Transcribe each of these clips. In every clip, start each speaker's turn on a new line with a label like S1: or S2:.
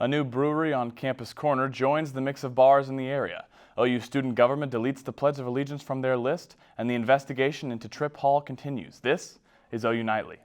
S1: A new brewery on Campus Corner joins the mix of bars in the area. OU student government deletes the Pledge of Allegiance from their list, and the investigation into Trip Hall continues. This is OU Nightly.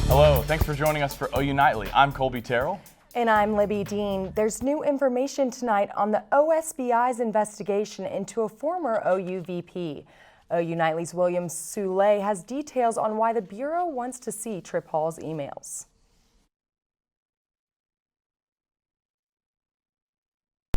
S1: Hello, thanks for joining us for OU Nightly. I'm Kolby Terrell.
S2: And I'm Libbey Dean. There's new information tonight on the OSBI's investigation into a former OU VP. OU Nightly's William Soule has details on why the Bureau wants to see Trip Hall's emails.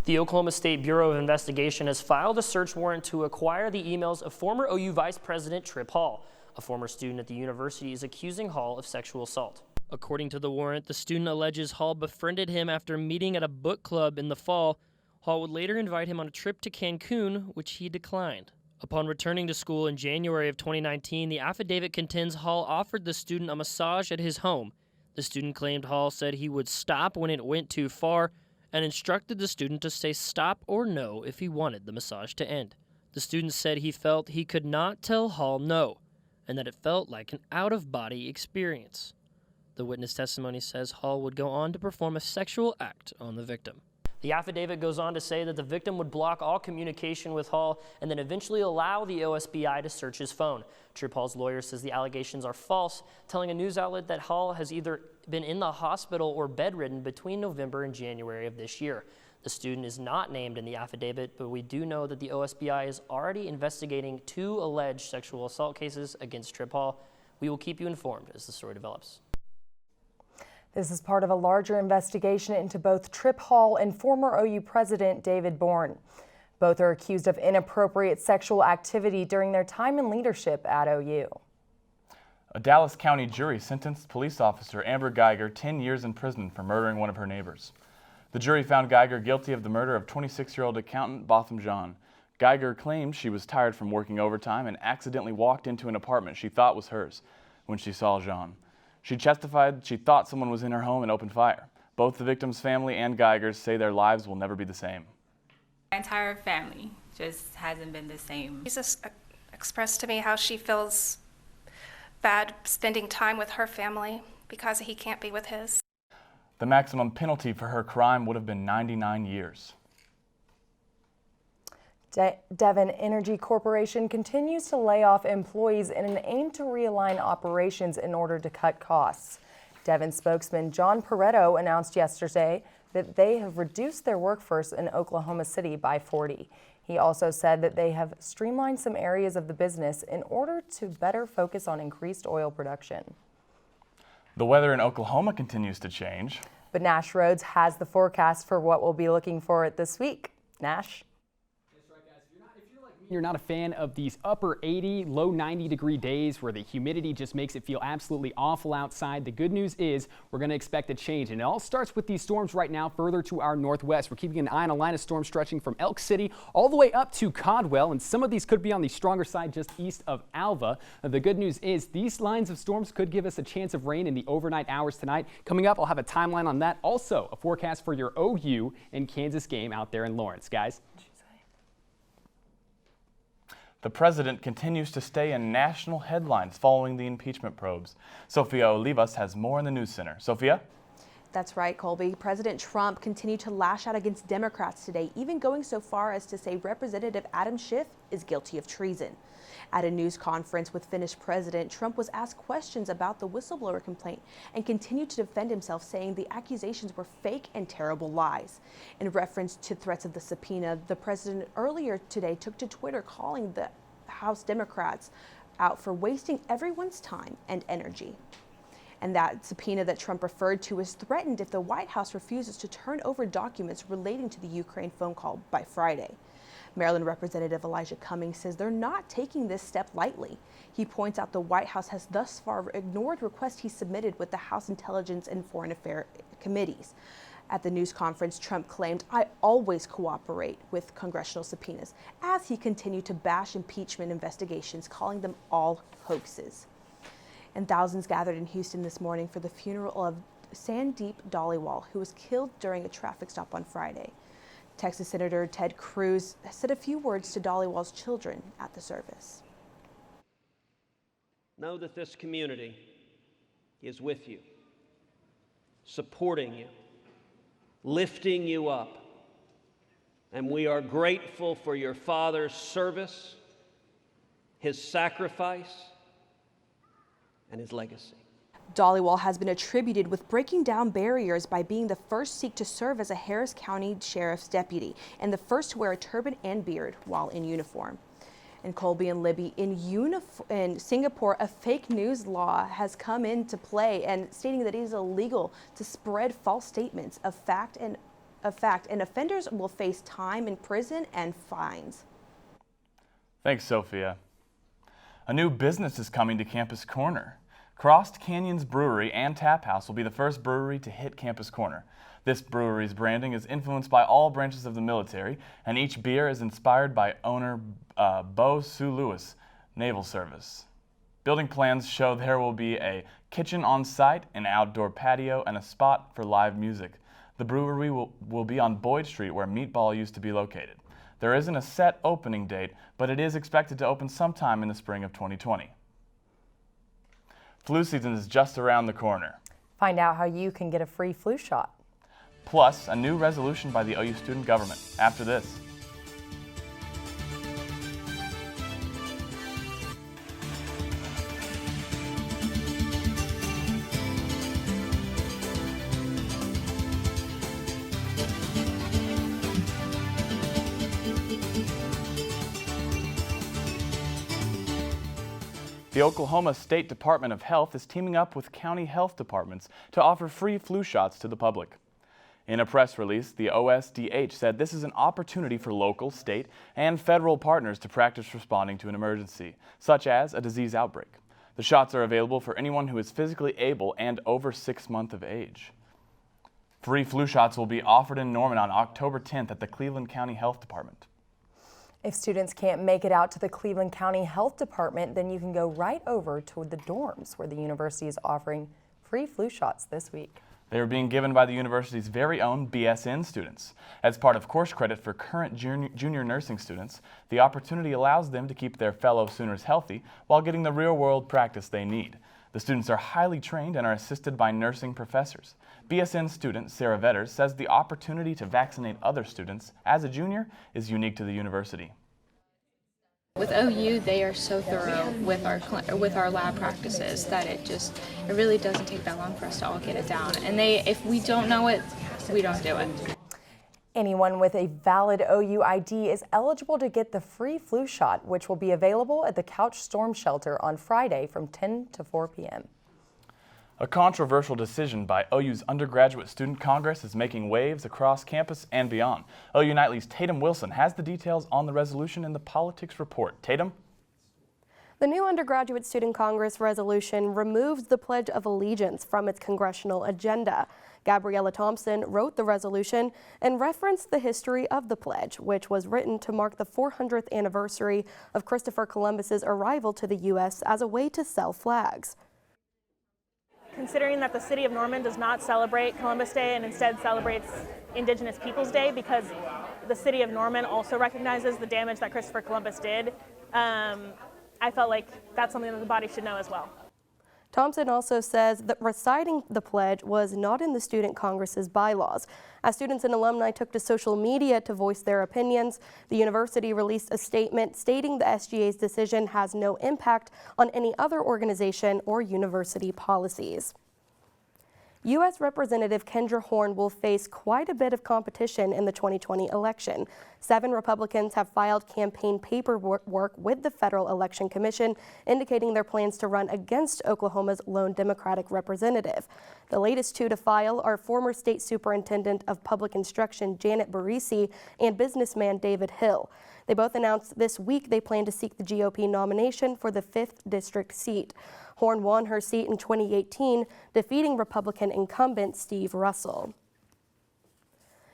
S3: The Oklahoma State Bureau of Investigation has filed a search warrant to acquire the emails of former OU Vice President Trip Hall. A former student at the university is accusing Hall of sexual assault. According to the warrant, the student alleges Hall befriended him after meeting at a book club in the fall. Hall would later invite him on a trip to Cancun, which he declined. Upon returning to school in January of 2019, the affidavit contends Hall offered the student a massage at his home. The student claimed Hall said he would stop when it went too far and instructed the student to say stop or no if he wanted the massage to end. The student said he felt he could not tell Hall no, and that it felt like an out-of-body experience. The witness testimony says Hall would go on to perform a sexual act on the victim. The affidavit goes on to say that the victim would block all communication with Hall and then eventually allow the OSBI to search his phone. Trip Hall's lawyer says the allegations are false, telling a news outlet that Hall has either been in the hospital or bedridden between November and January of this year. The student is not named in the affidavit, but we do know that the OSBI is already investigating 2 alleged sexual assault cases against Trip Hall. We will keep you informed as the story develops.
S2: This is part of a larger investigation into both Trip Hall and former OU President David Bourne. Both are accused of inappropriate sexual activity during their time in leadership at OU.
S1: A Dallas County jury sentenced police officer Amber Geiger 10 years in prison for murdering one of her neighbors. The jury found Geiger guilty of the murder of 26-year-old accountant Botham John. Geiger claimed she was tired from working overtime and accidentally walked into an apartment she thought was hers when she saw John. She testified she thought someone was in her home and opened fire. Both the victim's family and Geiger's say their lives will never be the same.
S4: My entire family just hasn't been the same.
S5: She just expressed to me how she feels bad spending time with her family because he can't be with his.
S1: The maximum penalty for her crime would have been 99 years.
S2: Devon Energy Corporation continues to lay off employees in an aim to realign operations in order to cut costs. Devon spokesman John Pareto announced yesterday that they have reduced their workforce in Oklahoma City by 40. He also said that they have streamlined some areas of the business in order to better focus on increased oil production.
S1: The weather in Oklahoma continues to change.
S2: But Nash Rhodes has the forecast for what we'll be looking for it this week. Nash?
S6: You're not a fan of these upper 80, low 90 degree days where the humidity just makes it feel absolutely awful outside. The good news is we're going to expect a change, and it all starts with these storms right now further to our northwest. We're keeping an eye on a line of storms stretching from Elk City all the way up to Caldwell, and some of these could be on the stronger side just east of Alva. The good news is these lines of storms could give us a chance of rain in the overnight hours tonight. Coming up, I'll have a timeline on that. Also, a forecast for your OU and Kansas game out there in Lawrence, guys.
S1: The president continues to stay in national headlines following the impeachment probes. Sofia Olivas has more in the news center. Sofia?
S7: That's right, Kolby. President Trump continued to lash out against Democrats today, even going so far as to say Representative Adam Schiff is guilty of treason. At a news conference with Finnish President, Trump was asked questions about the whistleblower complaint and continued to defend himself, saying the accusations were fake and terrible lies. In reference to threats of the subpoena, the president earlier today took to Twitter calling the House Democrats out for wasting everyone's time and energy. And that subpoena that Trump referred to is threatened if the White House refuses to turn over documents relating to the Ukraine phone call by Friday. Maryland Representative Elijah Cummings says they're not taking this step lightly. He points out the White House has thus far ignored requests he submitted with the House Intelligence and Foreign Affairs committees. At the news conference, Trump claimed, "I always cooperate with congressional subpoenas," as he continued to bash impeachment investigations, calling them all hoaxes. And thousands gathered in Houston this morning for the funeral of Sandeep Dhaliwal, who was killed during a traffic stop on Friday. Texas Senator Ted Cruz said a few words to Dhaliwal's children at the service.
S8: Know that this community is with you, supporting you, lifting you up, and we are grateful for your father's service, his sacrifice, and his legacy.
S7: Dhaliwal has been attributed with breaking down barriers by being the first Sikh to serve as a Harris County Sheriff's deputy and the first to wear a turban and beard while in uniform. In Kolby and Libbey, in Singapore, a fake news law has come into play and stating that it is illegal to spread false statements of fact, and offenders will face time in prison and fines.
S1: Thanks, Sofia. A new business is coming to Campus Corner. Crossed Canyons Brewery and Tap House will be the first brewery to hit Campus Corner. This brewery's branding is influenced by all branches of the military, and each beer is inspired by owner Bo Soule, Naval Service. Building plans show there will be a kitchen on site, an outdoor patio, and a spot for live music. The brewery will be on Boyd Street, where Meatball used to be located. There isn't a set opening date, but it is expected to open sometime in the spring of 2020. Flu season is just around the corner.
S2: Find out how you can get a free flu shot.
S1: Plus, a new resolution by the OU student government after this. The Oklahoma State Department of Health is teaming up with county health departments to offer free flu shots to the public. In a press release, the OSDH said this is an opportunity for local, state, and federal partners to practice responding to an emergency, such as a disease outbreak. The shots are available for anyone who is physically able and over 6 months of age. Free flu shots will be offered in Norman on October 10th at the Cleveland County Health Department.
S2: If students can't make it out to the Cleveland County Health Department, then you can go right over to the dorms where the university is offering free flu shots this week.
S1: They are being given by the university's very own BSN students. As part of course credit for current junior nursing students, the opportunity allows them to keep their fellow Sooners healthy while getting the real-world practice they need. The students are highly trained and are assisted by nursing professors. BSN student Sarah Vetters says the opportunity to vaccinate other students as a junior is unique to the university.
S9: With OU, they are so thorough with our lab practices that it really doesn't take that long for us to all get it down. And if we don't know it, we don't do it.
S2: Anyone with a valid OU ID is eligible to get the free flu shot, which will be available at the Couch Storm Shelter on Friday from 10 to 4 p.m.
S1: A controversial decision by OU's Undergraduate Student Congress is making waves across campus and beyond. OU Nightly's Taitum Wilson has the details on the resolution in the Politics Report. Taitum?
S10: The new Undergraduate Student Congress resolution removes the Pledge of Allegiance from its congressional agenda. Gabriella Thompson wrote the resolution and referenced the history of the pledge, which was written to mark the 400th anniversary of Christopher Columbus's arrival to the U.S. as a way to sell flags.
S11: Considering that the city of Norman does not celebrate Columbus Day and instead celebrates Indigenous Peoples Day because the city of Norman also recognizes the damage that Christopher Columbus did, I felt like that's something that the body should know as well.
S10: Thompson also says that reciting the pledge was not in the Student Congress's bylaws. As students and alumni took to social media to voice their opinions, the university released a statement stating the SGA's decision has no impact on any other organization or university policies. U.S. Representative Kendra Horn will face quite a bit of competition in the 2020 election. 7 Republicans have filed campaign paperwork with the Federal Election Commission, indicating their plans to run against Oklahoma's lone Democratic representative. The latest 2 to file are former State Superintendent of Public Instruction Janet Barisi and businessman David Hill. They both announced this week they plan to seek the GOP nomination for the 5th district seat. Horn won her seat in 2018, defeating Republican incumbent Steve Russell.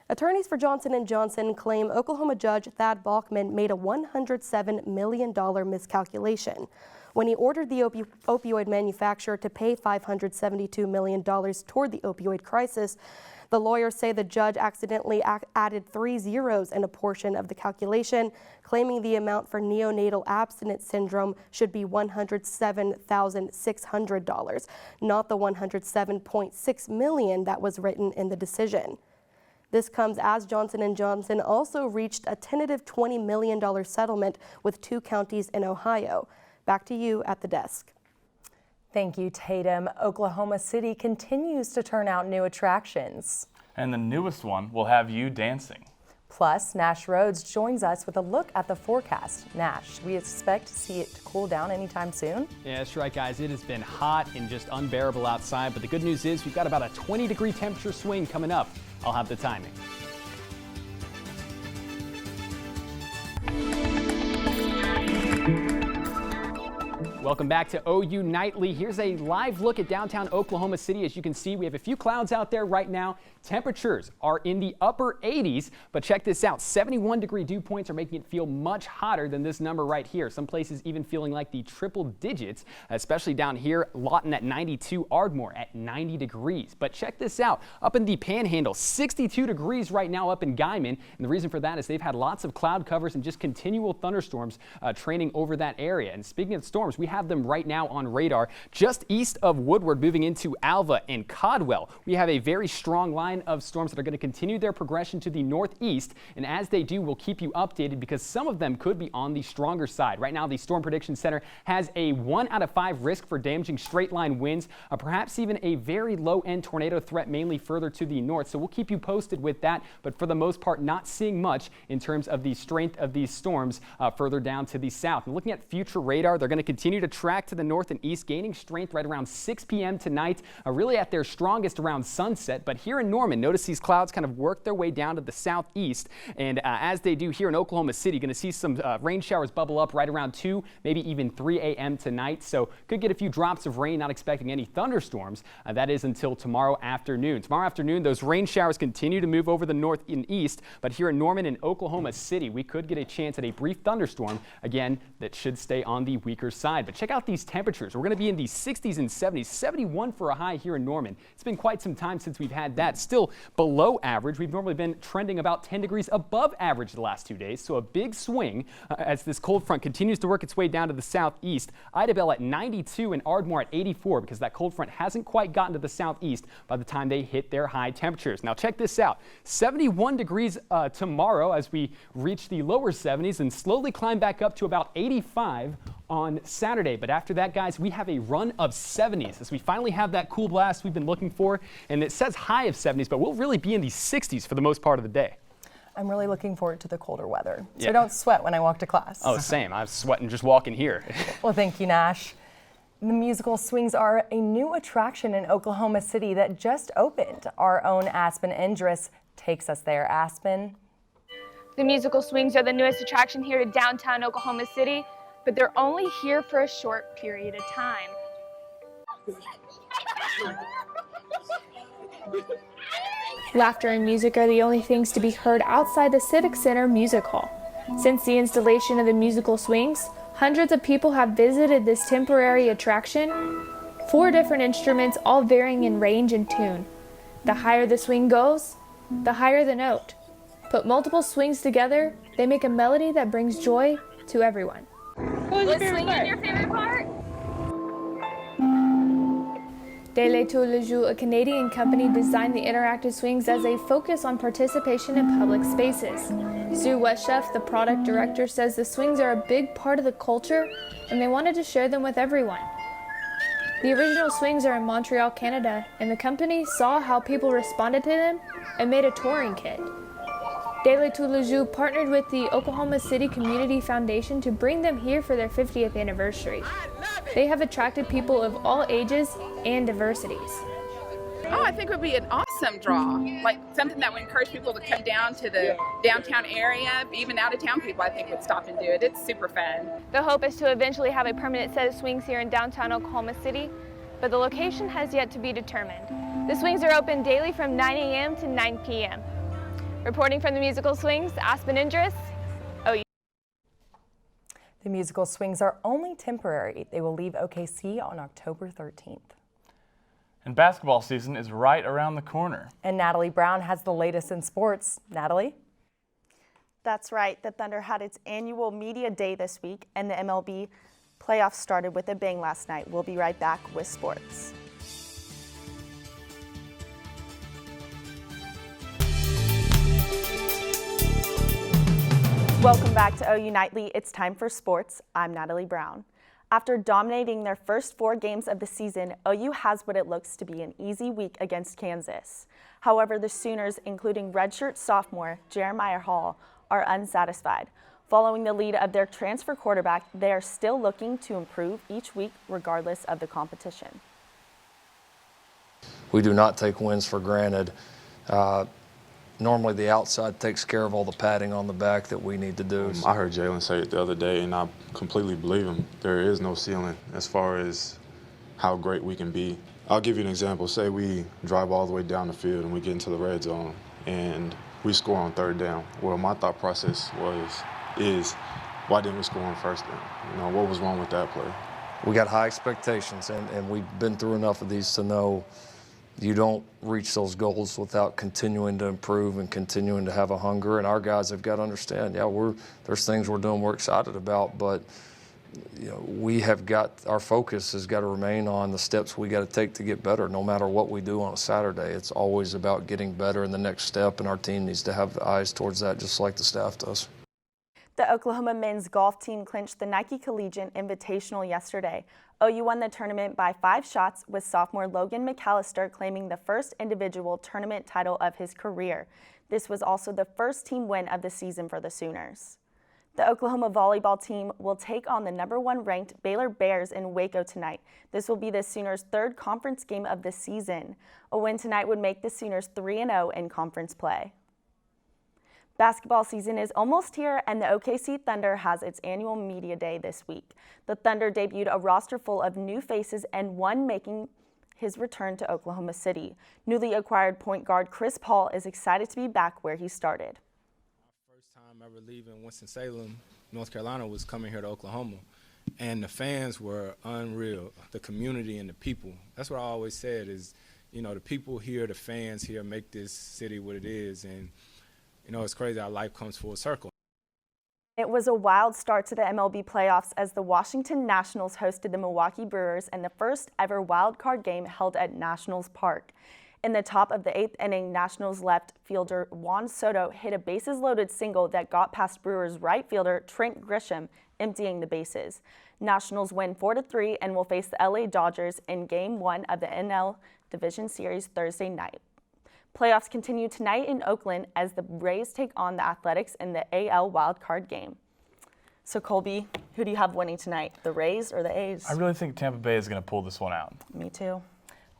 S10: Attorneys for Johnson & Johnson claim Oklahoma Judge Thad Bachman made a $107 million miscalculation when he ordered the opioid manufacturer to pay $572 million toward the opioid crisis. The lawyers say the judge accidentally added 3 zeros in a portion of the calculation, claiming the amount for neonatal abstinence syndrome should be $107,600, not the $107.6 million that was written in the decision. This comes as Johnson & Johnson also reached a tentative $20 million settlement with 2 counties in Ohio. Back to you at the desk.
S2: Thank you, Taitum. Oklahoma City continues to turn out new attractions.
S1: And the newest one will have you dancing.
S2: Plus, Nash Rhodes joins us with a look at the forecast. Nash, we expect to see it cool down anytime soon?
S6: Yeah, that's right, guys. It has been hot and just unbearable outside, but the good news is we've got about a 20-degree temperature swing coming up. I'll have the timing. Welcome back to OU Nightly. Here's a live look at downtown Oklahoma City. As you can see, we have a few clouds out there right now. Temperatures are in the upper 80s, but check this out. 71-degree dew points are making it feel much hotter than this number right here. Some places even feeling like the triple digits, especially down here, Lawton at 92, Ardmore at 90 degrees. But check this out. Up in the Panhandle, 62 degrees right now up in Guyman. And the reason for that is they've had lots of cloud covers and just continual thunderstorms training over that area. And speaking of storms, we have them right now on radar just east of Woodward, moving into Alva and Codwell. We have a very strong line of storms that are going to continue their progression to the northeast, and as they do, we'll keep you updated because some of them could be on the stronger side. Right now, the Storm Prediction Center has a 1 out of 5 risk for damaging straight line winds, perhaps even a very low-end tornado threat, mainly further to the north. So we'll keep you posted with that, but for the most part, not seeing much in terms of the strength of these storms further down to the south. And looking at future radar, they're going to continue to track to the north and east, gaining strength right around 6 p.m. tonight, really at their strongest around sunset. But here in Norman, notice these clouds kind of work their way down to the southeast, and as they do here in Oklahoma City, going to see some rain showers bubble up right around 2, maybe even 3 a.m. tonight. So could get a few drops of rain, not expecting any thunderstorms. That is until tomorrow afternoon. Tomorrow afternoon, those rain showers continue to move over the north and east, but here in Norman and Oklahoma City, we could get a chance at a brief thunderstorm, again, that should stay on the weaker side. But check out these temperatures. We're going to be in the 60s and 70s, 71 for a high here in Norman. It's been quite some time since we've had that. Still below average. We've normally been trending about 10 degrees above average the last 2 days, so a big swing as this cold front continues to work its way down to the southeast. Idabel at 92 and Ardmore at 84 because that cold front hasn't quite gotten to the southeast by the time they hit their high temperatures. Now check this out. 71 degrees tomorrow as we reach the lower 70s and slowly climb back up to about 85 on Saturday. But after that, guys, we have a run of 70s as we finally have that cool blast we've been looking for. And it says high of 70s, but we'll really be in the 60s for the most part of the day.
S2: I'm really looking forward to the colder weather, so I don't sweat when I walk to class.
S6: Oh, same. I'm sweating just walking here.
S2: Well, thank you, Nash. The musical swings are a new attraction in Oklahoma City that just opened. Our own Aspen Endriss takes us there. Aspen.
S9: The musical swings are the newest attraction here to downtown Oklahoma City, but they're only here for a short period of time. Laughter and music are the only things to be heard outside the Civic Center Music Hall. Since the installation of the musical swings, hundreds of people have visited this temporary attraction. 4 different instruments, all varying in range and tune. The higher the swing goes, the higher the note. Put multiple swings together, they make a melody that brings joy to everyone. Was swinging your favorite part? Dele Tour Le Jour, a Canadian company, designed the interactive swings as a focus on participation in public spaces. Sue Westchef, the product director, says the swings are a big part of the culture and they wanted to share them with everyone. The original swings are in Montreal, Canada, and the company saw how people responded to them and made a touring kit. Dele Tour Le Jour partnered with the Oklahoma City Community Foundation to bring them here for their 50th anniversary. They have attracted people of all ages and diversities.
S12: Oh, I think it would be an awesome draw, like something that would encourage people to come down to the downtown area. Even out-of-town people, I think, would stop and do it. It's super fun.
S9: The hope is to eventually have a permanent set of swings here in downtown Oklahoma City, but the location has yet to be determined. The swings are open daily from 9 a.m. to 9 p.m. Reporting from the musical swings, Aspen, Endriss, OU.
S2: The musical swings are only temporary. They will leave OKC on October 13th.
S1: And basketball season is right around the corner.
S2: And Natalie Brown has the latest in sports. Natalie?
S13: That's right. The Thunder had its annual media day this week, and the MLB playoffs started with a bang last night. We'll be right back with sports. Welcome back to OU Nightly. It's time for sports. I'm Natalie Brown. After dominating their first 4 games of the season, OU has what it looks to be an easy week against Kansas. However, the Sooners, including redshirt sophomore Jeremiah Hall, are unsatisfied. Following the lead of their transfer quarterback, they are still looking to improve each week regardless of the competition.
S14: We do not take wins for granted. Normally the outside takes care of all the padding on the back that we need to do.
S15: I heard Jalen say it the other day, and I completely believe him. There is no ceiling as far as how great we can be. I'll give you an example. Say we drive all the way down the field and we get into the red zone and we score on 3rd down. Well, my thought process is why didn't we score on 1st down? You know, what was wrong with that play?
S14: We got high expectations, and we've been through enough of these to know you don't reach those goals without continuing to improve and continuing to have a hunger. And our guys have got to understand, there's things we're doing we're excited about, but we have got, our focus has got to remain on the steps we got to take to get better. No matter what we do on a Saturday, it's always about getting better in the next step, and our team needs to have the eyes towards that just like the staff does.
S13: The Oklahoma men's golf team clinched the Nike Collegiate Invitational yesterday. OU won the tournament by 5 shots, with sophomore Logan McAllister claiming the first individual tournament title of his career. This was also the first team win of the season for the Sooners. The Oklahoma volleyball team will take on the #1 ranked Baylor Bears in Waco tonight. This will be the Sooners' 3rd conference game of the season. A win tonight would make the Sooners 3-0 in conference play. Basketball season is almost here, and the OKC Thunder has its annual media day this week. The Thunder debuted a roster full of new faces and one making his return to Oklahoma City. Newly acquired point guard Chris Paul is excited to be back where he started.
S16: First time ever leaving Winston-Salem, North Carolina, was coming here to Oklahoma. And the fans were unreal, the community and the people. That's what I always said is, the people here, the fans here make this city what it is. And it's crazy how life comes full circle.
S13: It was a wild start to the MLB playoffs as the Washington Nationals hosted the Milwaukee Brewers in the first ever wild card game held at Nationals Park. In the top of the 8th inning, Nationals left fielder Juan Soto hit a bases-loaded single that got past Brewers right fielder Trent Grisham, emptying the bases. Nationals win 4-3 and will face the LA Dodgers in Game 1 of the NL Division Series Thursday night. Playoffs continue tonight in Oakland as the Rays take on the Athletics in the AL wildcard game. So, Kolby, who do you have winning tonight, the Rays or the A's?
S1: I really think Tampa Bay is going to pull this one out.
S13: Me too.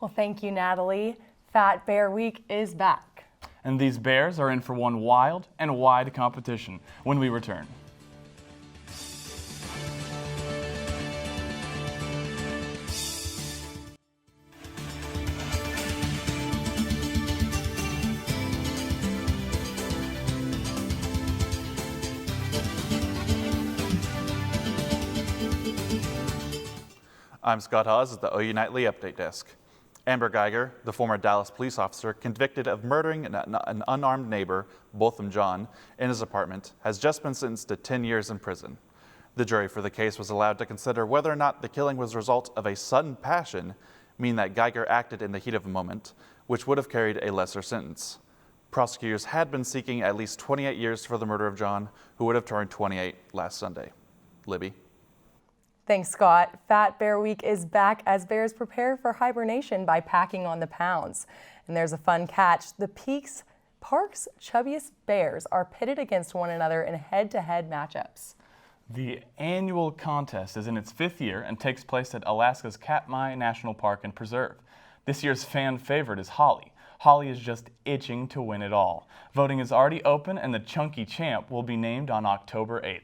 S2: Well, thank you, Natalie. Fat Bear Week is back.
S1: And these Bears are in for one wild and wide competition when we return.
S17: I'm Scott Haas at the OU Nightly Update Desk. Amber Geiger, the former Dallas police officer convicted of murdering an unarmed neighbor, Botham John, in his apartment, has just been sentenced to 10 years in prison. The jury for the case was allowed to consider whether or not the killing was a result of a sudden passion, meaning that Geiger acted in the heat of a moment, which would have carried a lesser sentence. Prosecutors had been seeking at least 28 years for the murder of John, who would have turned 28 last Sunday. Libbey.
S2: Thanks, Scott. Fat Bear Week is back as bears prepare for hibernation by packing on the pounds. And there's a fun catch. The Park's chubbiest bears are pitted against one another in head-to-head matchups.
S1: The annual contest is in its 5th year and takes place at Alaska's Katmai National Park and Preserve. This year's fan favorite is Holly. Holly is just itching to win it all. Voting is already open and the chunky champ will be named on October 8th.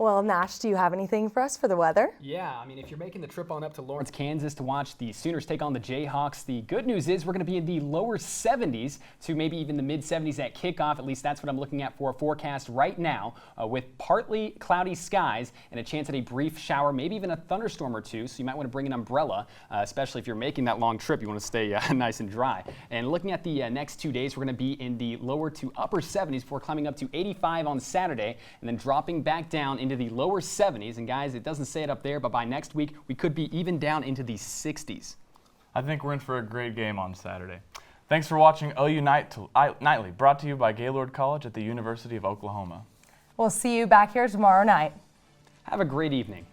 S2: Well, Nash, do you have anything for us for the weather?
S6: Yeah, I mean, if you're making the trip on up to Lawrence, Kansas to watch the Sooners take on the Jayhawks, the good news is we're going to be in the lower 70s to maybe even the mid 70s at kickoff. At least that's what I'm looking at for a forecast right now, with partly cloudy skies and a chance at a brief shower, maybe even a thunderstorm or two. So you might want to bring an umbrella, especially if you're making that long trip. You want to stay nice and dry. And looking at the next 2 days, we're going to be in the lower to upper 70s before climbing up to 85 on Saturday and then dropping back down into the lower 70s. And guys, it doesn't say it up there, but by next week, we could be even down into the 60s.
S1: I think we're in for a great game on Saturday. Thanks for watching OU Nightly, brought to you by Gaylord College at the University of Oklahoma.
S2: We'll see you back here tomorrow night.
S6: Have a great evening.